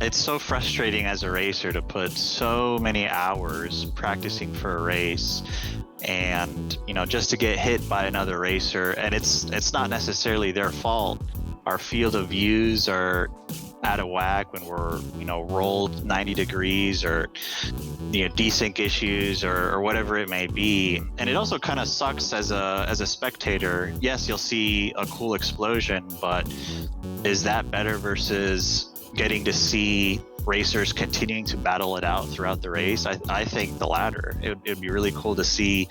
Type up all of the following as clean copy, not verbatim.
It's so frustrating as a racer to put so many hours practicing for a race and, just to get hit by another racer. And it's not necessarily their fault. Our field of views are out of whack when we're, rolled 90 degrees or, desync issues or whatever it may be. And it also kind of sucks as a spectator. Yes, you'll see a cool explosion, but is that better versus getting to see racers continuing to battle it out throughout the race? I think the latter. It'd be really cool to see,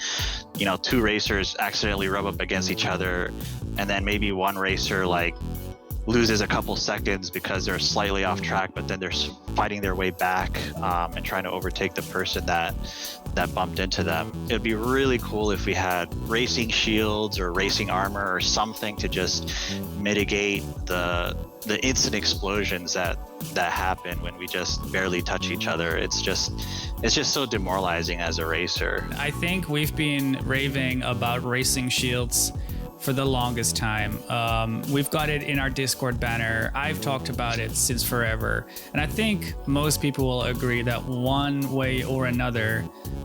two racers accidentally rub up against each other, and then maybe one racer loses a couple seconds because they're slightly off track, but then they're fighting their way back and trying to overtake the person that bumped into them. It'd be really cool if we had racing shields or racing armor or something to just mitigate the instant explosions that happen when we just barely touch each other. It's just so demoralizing as a racer. I think we've been raving about racing shields for the longest time. We've got it in our Discord banner. I've talked about it since forever. And I think most people will agree that one way or another,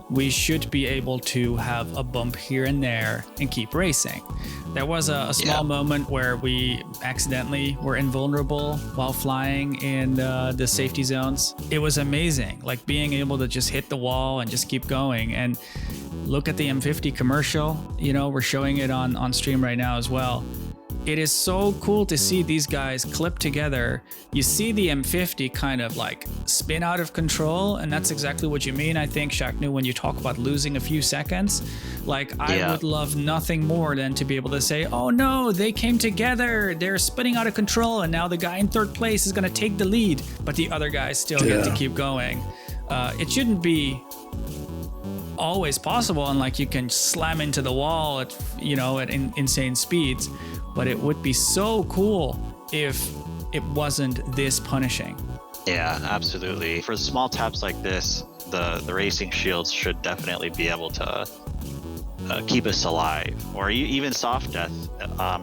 we should be able to have a bump here and there and keep racing. There was a small moment where we accidentally were invulnerable while flying in the safety zones. It was amazing, being able to just hit the wall and just keep going. And look at the M50 commercial. We're showing it on stream right now as well. It is so cool to see these guys clip together. You see the M50 kind of spin out of control, and that's exactly what you mean, I think, Shaknu, when you talk about losing a few seconds. I would love nothing more than to be able to say, oh no, they came together, they're spinning out of control, and now the guy in third place is going to take the lead, but the other guys still get to keep going. It shouldn't be always possible, and you can slam into the wall at insane speeds, but it would be so cool if it wasn't this punishing. Yeah, absolutely. For small taps like this, the racing shields should definitely be able to keep us alive, or even soft death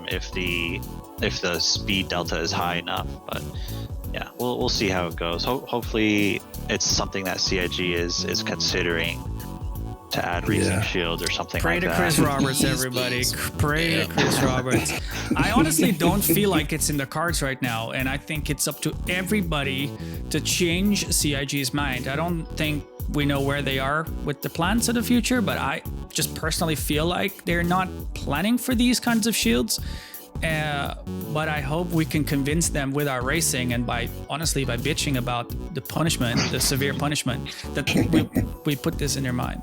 if the speed delta is high enough. But yeah, we'll see how it goes. Hopefully it's something that CIG is considering to add racing shields or something Pray like that. to Chris Roberts, everybody. Pray to Chris Roberts. I honestly don't feel like it's in the cards right now, and I think it's up to everybody to change CIG's mind. I don't think we know where they are with the plans of the future, but I just personally feel like they're not planning for these kinds of shields. But I hope we can convince them with our racing and by bitching about the punishment, the severe punishment, that we put this in their mind.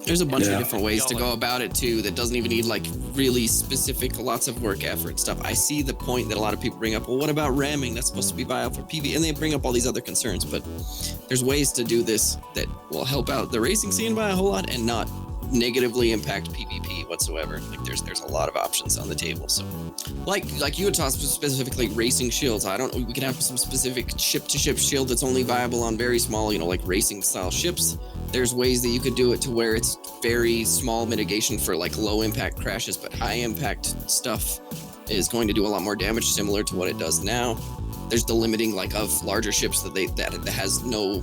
There's a bunch of different ways to go about it too that doesn't even need really specific, lots of work effort stuff. I see the point that a lot of people bring up, well, what about ramming? That's supposed to be viable for PvP, and they bring up all these other concerns, but there's ways to do this that will help out the racing scene by a whole lot and not negatively impact PvP whatsoever. There's a lot of options on the table. So like you had talked specifically racing shields. We can have some specific ship-to-ship shield that's only viable on very small, racing style ships. There's ways that you could do it to where it's very small mitigation for low impact crashes, but high impact stuff is going to do a lot more damage, similar to what it does now. There's the limiting of larger ships that has no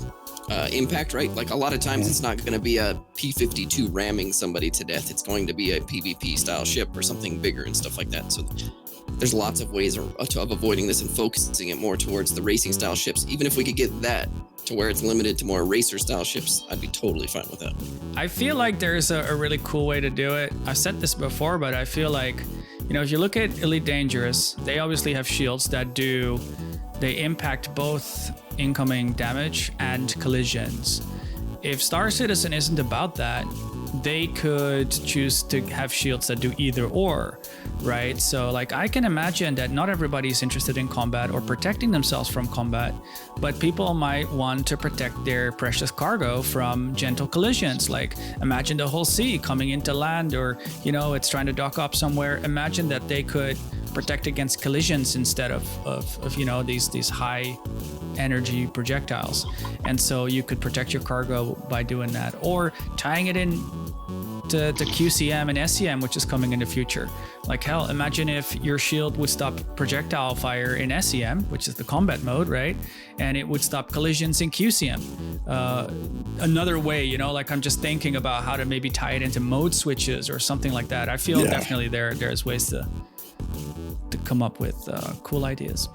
impact, right? A lot of times it's not going to be a P-52 ramming somebody to death. It's going to be a PvP style ship or something bigger and stuff like that. So there's lots of ways of avoiding this and focusing it more towards the racing style ships. Even if we could get that to where it's limited to more racer style ships, I'd be totally fine with that. I feel like there's a really cool way to do it. I've said this before, but I feel like, if you look at Elite Dangerous, they obviously have shields that they impact both incoming damage and collisions. If Star Citizen isn't about that, they could choose to have shields that do either or, right? So I can imagine that not everybody's interested in combat or protecting themselves from combat, but people might want to protect their precious cargo from gentle collisions. Imagine the whole sea coming into land, or it's trying to dock up somewhere. Imagine that they could protect against collisions instead of these high energy projectiles. And so you could protect your cargo by doing that, or tying it in to QCM and SCM, which is coming in the future. Like hell, imagine if your shield would stop projectile fire in SCM, which is the combat mode, right? And it would stop collisions in QCM. Another way, you know, like I'm just thinking about how to maybe tie it into mode switches or something like that. I feel definitely there's ways to come up with cool ideas.